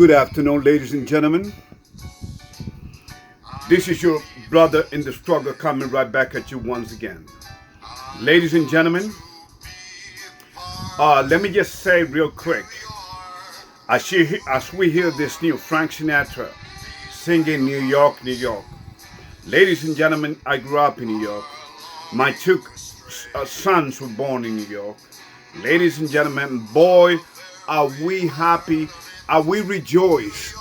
Good afternoon, ladies and gentlemen. This is your brother in the struggle coming right back at you once again. Ladies and gentlemen, let me just say real quick, as we hear this new Frank Sinatra singing New York, New York. Ladies and gentlemen, I grew up in New York. My two sons were born in New York. Ladies and gentlemen, boy, are we happy, are we rejoice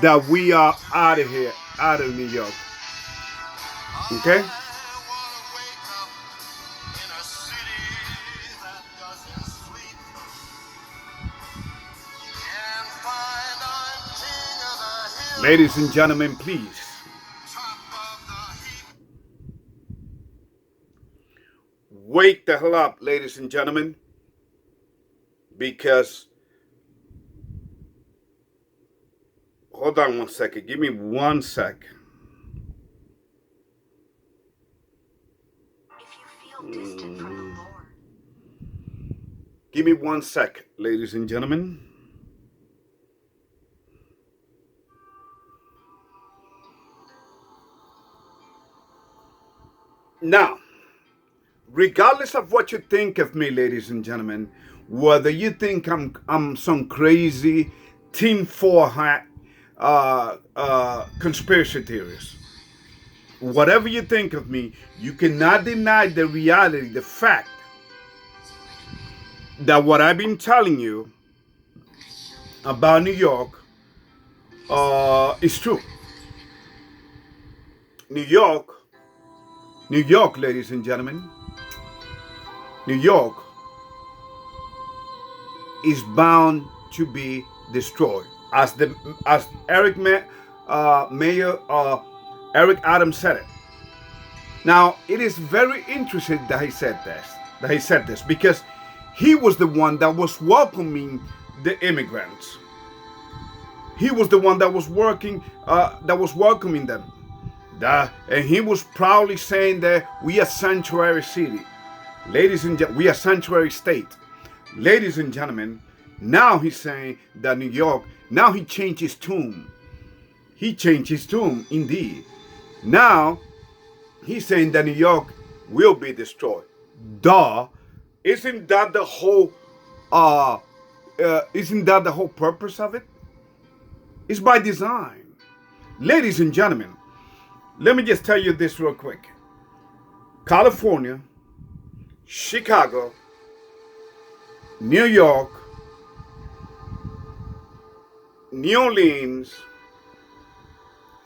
that we are out of here, out of New York. Okay? Ladies and gentlemen, please. Wake the hell up, ladies and gentlemen. Because, hold on one second. Give me 1 sec. Give me 1 sec, ladies and gentlemen. Now, regardless of what you think of me, ladies and gentlemen, whether you think I'm some crazy tinfoil hat conspiracy theorist, whatever you think of me, you cannot deny the reality, the fact that what I've been telling you about New York is true. New York, ladies and gentlemen, New York is bound to be destroyed, as Mayor Eric Adams said it. Now, it is very interesting that he said this, because he was the one that was welcoming the immigrants. He was the one that was welcoming them. And he was proudly saying that we are sanctuary city. Ladies and gentlemen, we are sanctuary state. Ladies and gentlemen, now he's saying that New York, now he changed his tune. He changed his tune, indeed. Now, he's saying that New York will be destroyed. Duh. Isn't that the whole purpose of it? It's by design. Ladies and gentlemen, let me just tell you this real quick. California, Chicago, New York, New Orleans,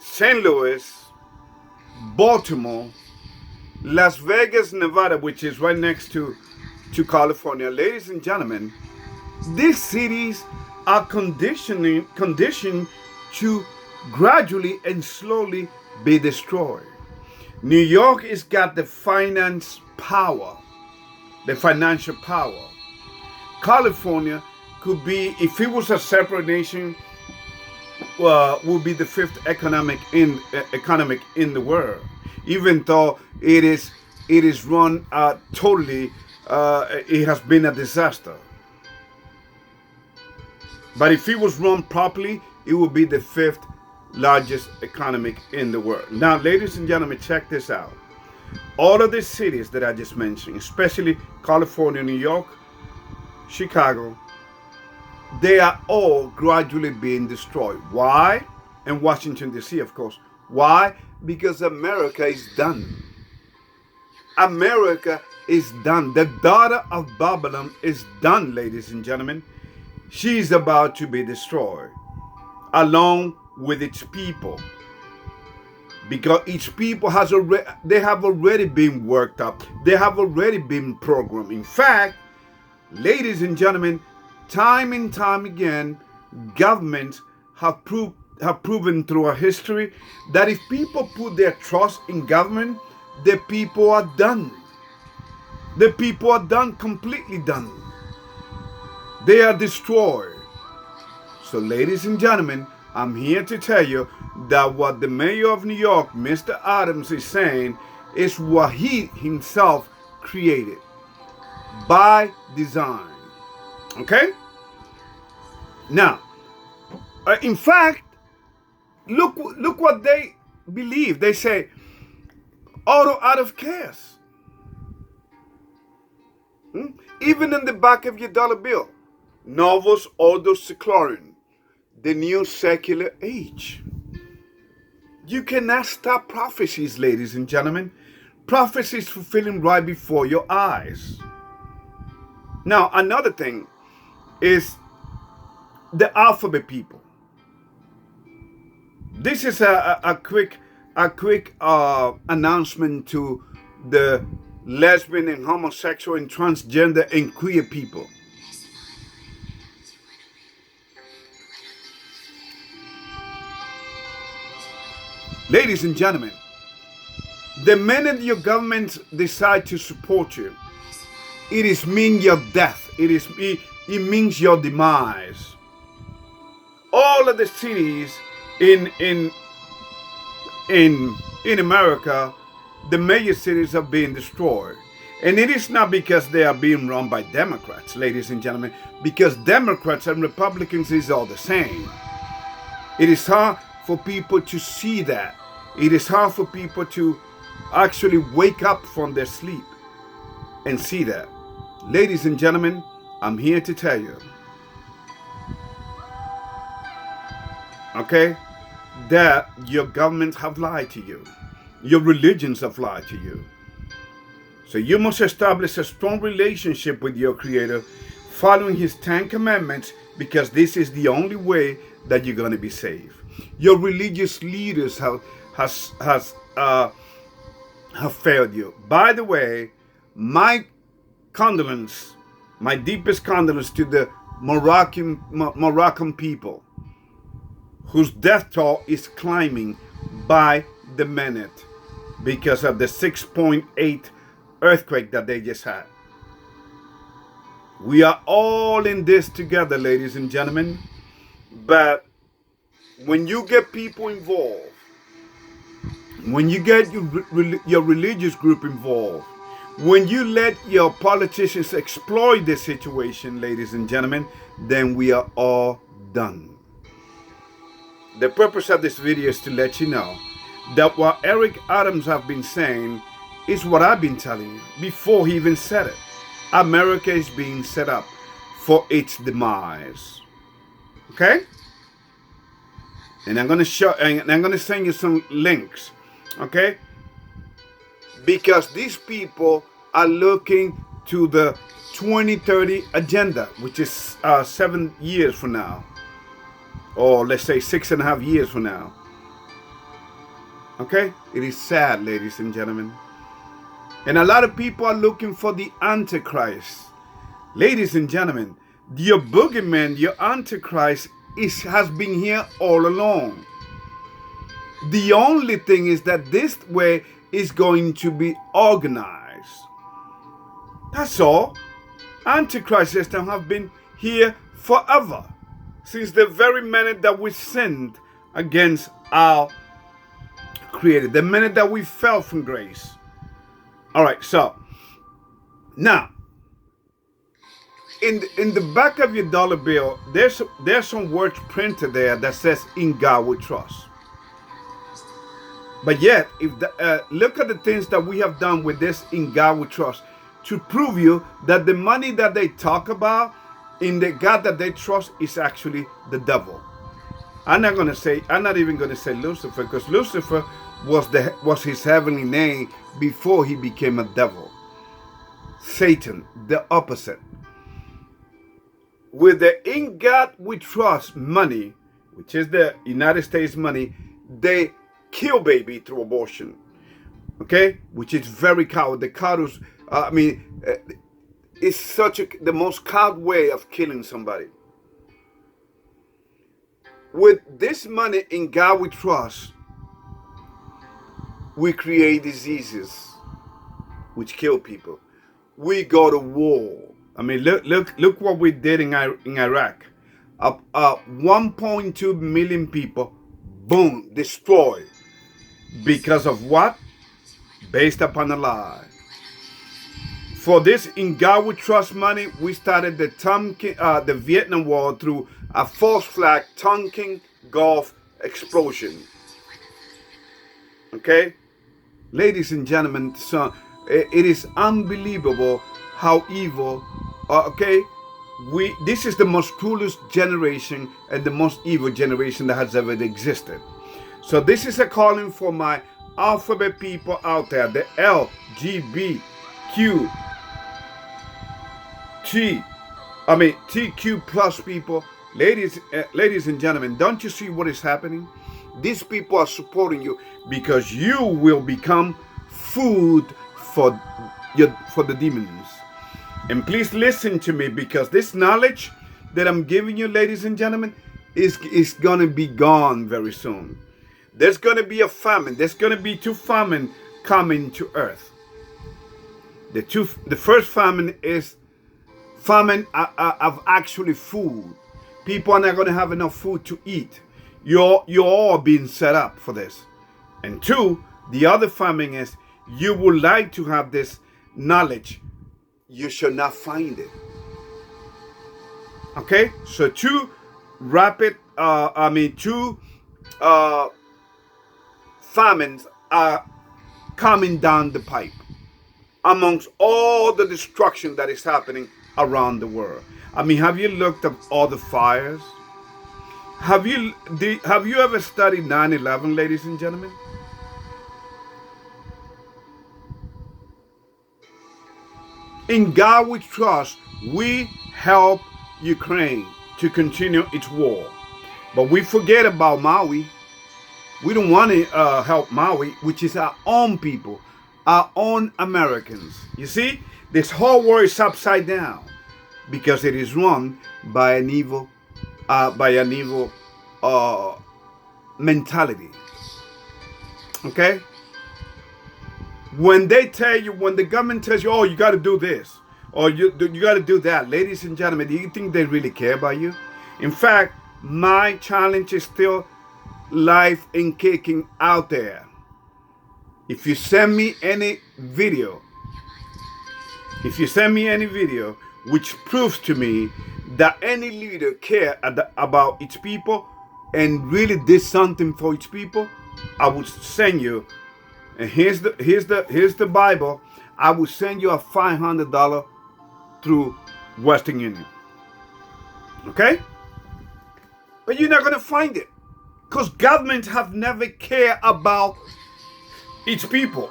St. Louis, Baltimore, Las Vegas, Nevada, which is right next to California. Ladies and gentlemen, these cities are conditioned to gradually and slowly be destroyed. New York has got the financial power. California could be, if it was a separate nation, would be the fifth economic in the world. Even though it is run totally, it has been a disaster. But if it was run properly, it would be the fifth largest economy in the world. Now, ladies and gentlemen, check this out. All of these cities that I just mentioned, especially California, New York, Chicago, they are all gradually being destroyed. Why? And Washington, D.C., of course. Why? Because America is done. America is done. The daughter of Babylon is done, ladies and gentlemen. She's about to be destroyed, along with its people. Because each people have already been worked up. They have already been programmed. In fact, ladies and gentlemen, time and time again, governments have proven through our history that if people put their trust in government, the people are done. The people are done, completely done. They are destroyed. So, ladies and gentlemen, I'm here to tell you that what the mayor of New York, Mr. Adams, is saying is what he himself created by design. Okay? Now, In fact, look what they believe. They say auto out of chaos. Even in the back of your dollar bill, Novus Ordo Seclorum, the new secular age. You cannot stop prophecies, ladies and gentlemen. Prophecies fulfilling right before your eyes. Now, another thing is the alphabet people. This is a quick announcement to the lesbian and homosexual and transgender and queer people. Ladies and gentlemen, the minute your government decide to support you, it is mean your death. It means your demise. All of the cities in America, the major cities are being destroyed. And it is not because they are being run by Democrats, ladies and gentlemen, because Democrats and Republicans is all the same. It is hard for people to see that. It is hard for people to actually wake up from their sleep and see that. Ladies and gentlemen, I'm here to tell you, okay, that your governments have lied to you. Your religions have lied to you. So you must establish a strong relationship with your Creator, following His 10 commandments, because this is the only way that you're going to be saved. Your religious leaders have failed you. By the way, my condolence, my deepest condolence to the Moroccan people, whose death toll is climbing by the minute because of the 6.8 earthquake that they just had. We are all in this together, ladies and gentlemen. But when you get people involved, when you get your religious group involved, when you let your politicians exploit the situation, ladies and gentlemen, then we are all done. The purpose of this video is to let you know that what Eric Adams have been saying is what I've been telling you before he even said it. America is being set up for its demise. Okay? And I'm going to show, and I'm going to send you some links. Okay? Because these people are looking to the 2030 agenda, which is 7 years from now. Or let's say 6.5 years from now. Okay? It is sad, ladies and gentlemen. And a lot of people are looking for the Antichrist. Ladies and gentlemen, your boogeyman, your Antichrist, has been here all along. The only thing is that this way is going to be organized. That's all. Antichrist system have been here forever. Since the very minute that we sinned against our Creator. The minute that we fell from grace. Alright, so now in the back of your dollar bill, there's some words printed there that says, "In God we trust." But yet, look at the things that we have done with this "In God we trust" to prove you that the money that they talk about in the God that they trust is actually the devil. I'm not even going to say Lucifer, because Lucifer was his heavenly name before he became a devil. Satan, the opposite. With the "In God we trust" money, which is the United States money, they kill baby through abortion. Okay? Which is very coward. The cowards, it's such the most coward way of killing somebody. With this money "In God we trust," we create diseases which kill people. We go to war. Look what we did in Iraq. 1.2 million people, boom, destroyed. Because of what? Based upon a lie. For this In God We Trust money, we started the Vietnam War through a false flag Tonkin Gulf explosion. Okay? Ladies and gentlemen, so it is unbelievable how evil, okay? This is the most cruelest generation and the most evil generation that has ever existed. So this is a calling for my alphabet people out there, the TQ plus people. Ladies and gentlemen, don't you see what is happening? These people are supporting you because you will become food for the demons. And please listen to me, because this knowledge that I'm giving you, ladies and gentlemen, is going to be gone very soon. There's going to be a famine. There's going to be 2 famines coming to earth. The first famine is famine of actually food. People are not going to have enough food to eat. You're all being set up for this. And 2, the other famine is you would like to have this knowledge. You shall not find it. Okay? So 2 famines are coming down the pipe amongst all the destruction that is happening around the world. I mean, have you looked at all the fires? Have you ever studied 9/11, ladies and gentlemen? In God we trust. We help Ukraine to continue its war. But we forget about Maui. We don't want to help Maui, which is our own people, our own Americans. You see, this whole war is upside down because it is run by an evil mentality. Okay? When the government tells you, oh, you got to do this, or you got to do that, ladies and gentlemen, do you think they really care about you? In fact, my challenge is still live and kicking out there. If you send me any video, which proves to me that any leader care about its people and really did something for its people, I would send you. And here's the Bible. I will send you a $500 through Western Union. Okay? But you're not going to find it, because governments have never cared about its people.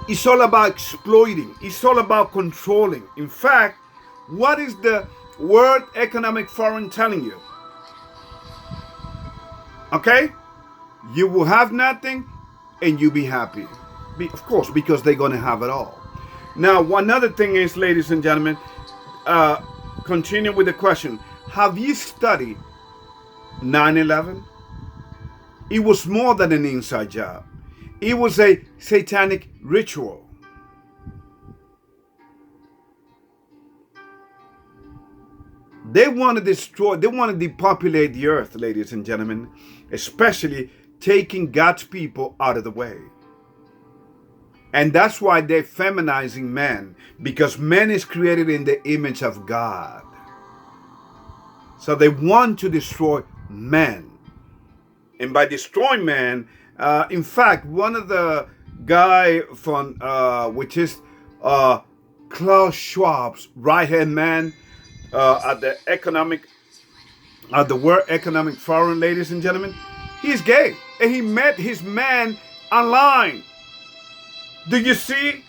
It's all about exploiting. It's all about controlling. In fact, what is the World Economic Forum telling you? Okay? You will have nothing and you be happy. Of course, because they're going to have it all. Now, one other thing is, ladies and gentlemen, continue with the question. Have you studied 9/11? It was more than an inside job. It was a satanic ritual. They want to destroy, they want to depopulate the earth, ladies and gentlemen, especially taking God's people out of the way. And that's why they're feminizing men, because man is created in the image of God. So they want to destroy man. And by destroying man, in fact, one of the guy from, which is Klaus Schwab's right-hand man at the World Economic Forum, ladies and gentlemen, he's gay. And he met his man online. Do you see?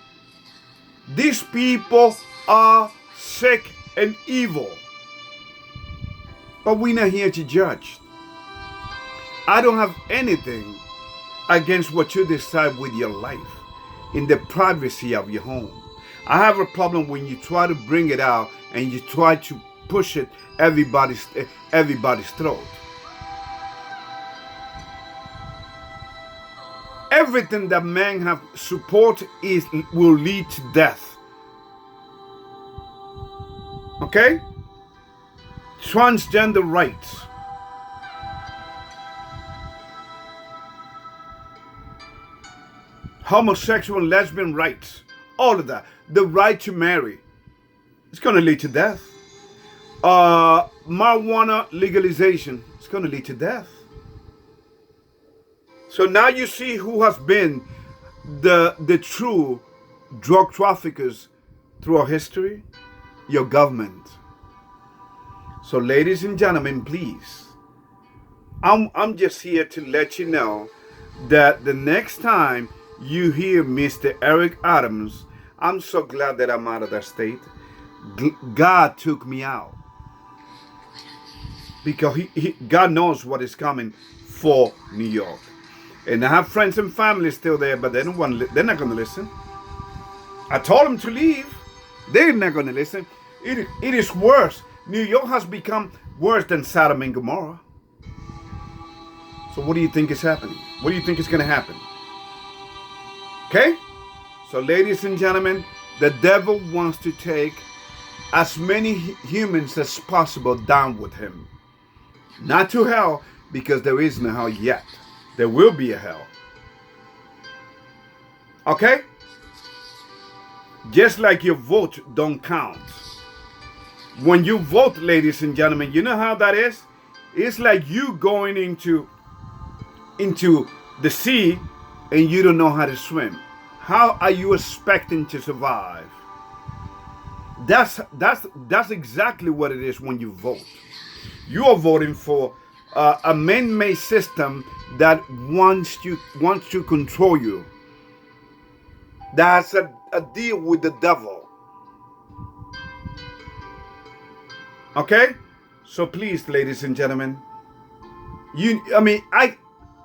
These people are sick and evil. But we're not here to judge. I don't have anything against what you decide with your life in the privacy of your home. I have a problem when you try to bring it out and you try to push it everybody's throat. Everything that man have support will lead to death. Okay? Transgender rights. Homosexual and lesbian rights. all of that. The right to marry. It's going to lead to death. Marijuana legalization. It's going to lead to death. So now you see who has been the true drug traffickers throughout history. Your government. So ladies and gentlemen, please. I'm just here to let you know that the next time you hear Mr. Eric Adams, I'm so glad that I'm out of that state. God took me out. Because God knows what is coming for New York. And I have friends and family still there, but they're not going to listen. I told them to leave. They're not going to listen. It is worse. New York has become worse than Sodom and Gomorrah. So what do you think is happening? What do you think is going to happen? Okay? So ladies and gentlemen, the devil wants to take as many humans as possible down with him. Not to hell, because there is no hell yet. There will be a hell. Okay? Just like your vote don't count. When you vote, ladies and gentlemen, you know how that is? It's like you going into the sea and you don't know how to swim. How are you expecting to survive? That's exactly what it is when you vote. You are voting for a man-made system that wants to control you. That's a deal with the devil. Okay? So please, ladies and gentlemen,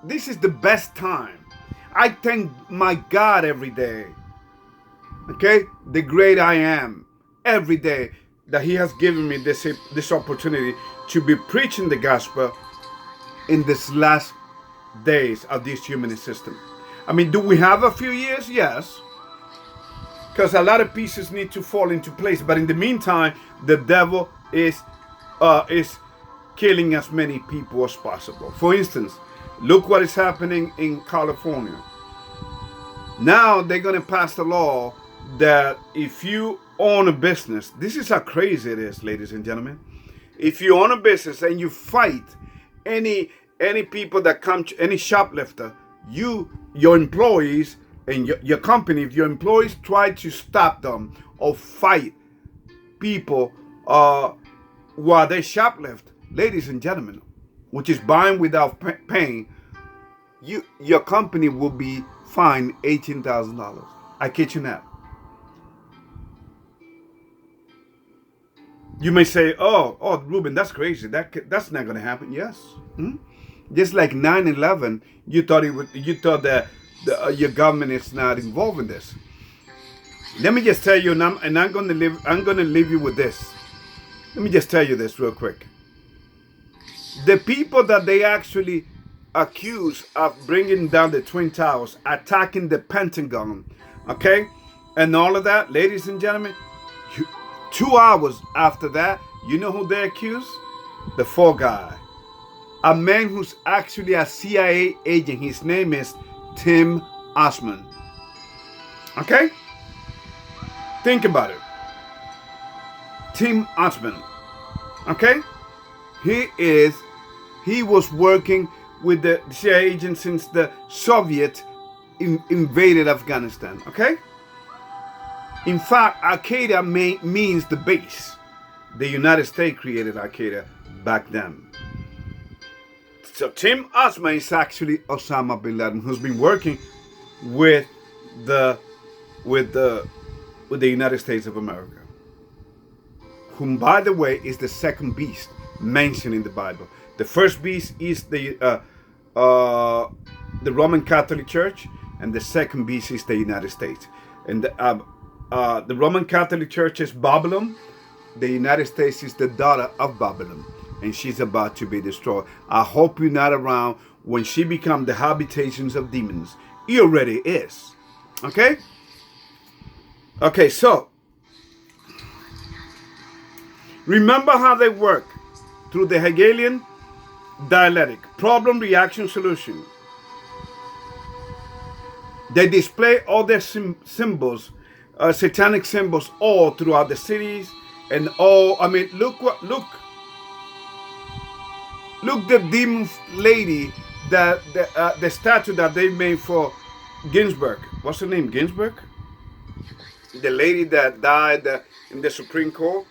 this is the best time. I thank my God every day. Okay? The great I am. Every day that he has given me this opportunity to be preaching the gospel in this last days of this humanist system. Do we have a few years? Yes. Because a lot of pieces need to fall into place. But in the meantime, the devil is killing as many people as possible. For instance, look what is happening in California. Now they're going to pass a law that if you own a business, this is how crazy it is, ladies and gentlemen. If you own a business and you fight any people that come, any shoplifter, your employees and your company, if your employees try to stop them or fight people while they shoplift, ladies and gentlemen, which is buying without paying, your company will be fined $18,000. I kid you not. You may say, oh, Ruben, that's crazy. That's not going to happen. Yes. Just like 9/11, you thought that your government is not involved in this. Let me just tell you, and I'm going to leave you with this. Let me just tell you this real quick. The people that they actually accuse of bringing down the Twin Towers, attacking the Pentagon, okay, and all of that, ladies and gentlemen, 2 hours after that, you know who they accuse? The fall guy. A man who's actually a CIA agent. His name is Tim Osman. Okay? Think about it. Tim Osman. Okay? He was working with the CIA agent since the Soviet invaded Afghanistan. Okay? In fact, Al-Qaeda means the base. The United States created Al-Qaeda back then. So Tim Osman is actually Osama bin Laden, who's been working with the United States of America. Whom, by the way, is the second beast mentioned in the Bible. The first beast is the Roman Catholic Church, and the second beast is the United States. And the Roman Catholic Church is Babylon. The United States is the daughter of Babylon, and she's about to be destroyed. I hope you're not around when she becomes the habitations of demons. He already is. Okay? Okay, so remember how they work through the Hegelian dialectic, problem, reaction, solution. They display all their symbols satanic symbols all throughout the cities and all. I mean, look the demon lady, that the statue that they made for Ginsburg. What's her name? Ginsburg? The lady that died in the Supreme Court.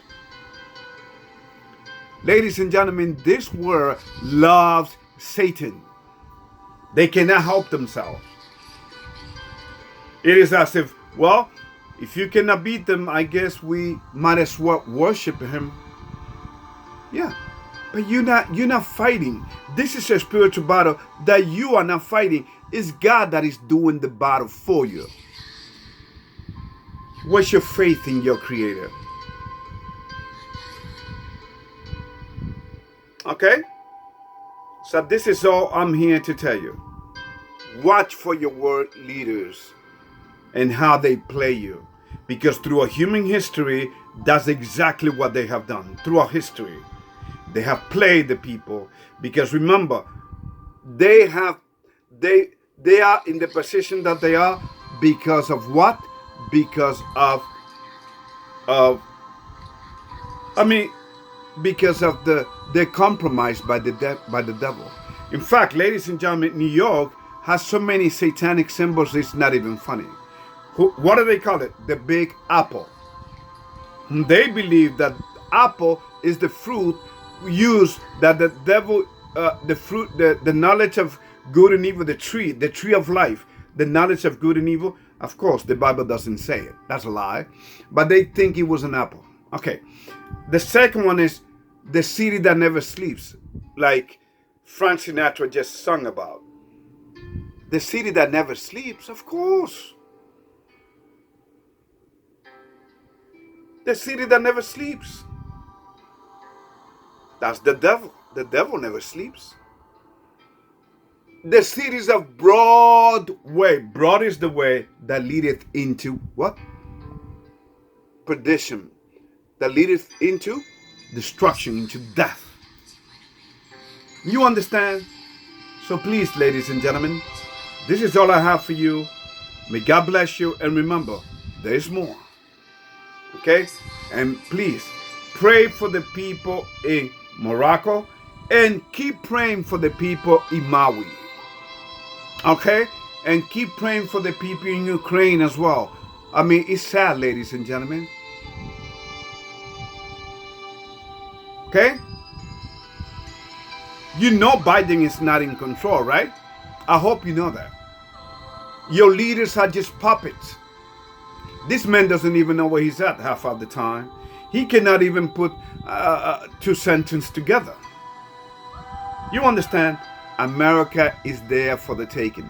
Ladies and gentlemen, this world loves Satan. They cannot help themselves. It is as if, well, if you cannot beat them, I guess we might as well worship him. Yeah, but you're not fighting. This is a spiritual battle that you are not fighting. It's God that is doing the battle for you. What's your faith in your Creator? Okay? So this is all I'm here to tell you. Watch for your world leaders and how they play you. Because throughout human history, that's exactly what they have done. Throughout history, they have played the people. Because remember, they are in the position that they are because of what? Because of they're compromised by the devil. In fact, ladies and gentlemen, New York has so many satanic symbols, it's not even funny. What do they call it? The Big Apple. They believe that apple is the fruit used, that the devil, the fruit, the knowledge of good and evil, the tree of life, the knowledge of good and evil. Of course, the Bible doesn't say it. That's a lie. But they think it was an apple. Okay. The second one is the city that never sleeps, like Frank Sinatra just sung about. The city that never sleeps, of course. The city that never sleeps. That's the devil. The devil never sleeps. The cities of broad way. Broad is the way that leadeth into what? Perdition. That leadeth into destruction, into death. You understand? So please, ladies and gentlemen, this is all I have for you. May God bless you. And remember, there is more. Okay? And please, pray for the people in Morocco. And keep praying for the people in Maui. Okay? And keep praying for the people in Ukraine as well. I mean, it's sad, ladies and gentlemen. Okay? You know Biden is not in control, right? I hope you know that. Your leaders are just puppets. This man doesn't even know where he's at half of the time. He cannot even put two sentences together. You understand? America is there for the taking.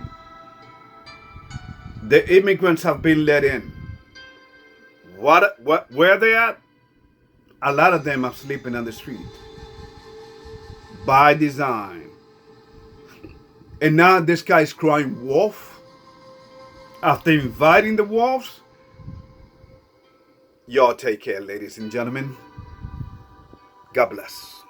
The immigrants have been let in. Where they at? A lot of them are sleeping on the street. By design. And now this guy is crying wolf. After inviting the wolves. Y'all take care, ladies and gentlemen. God bless.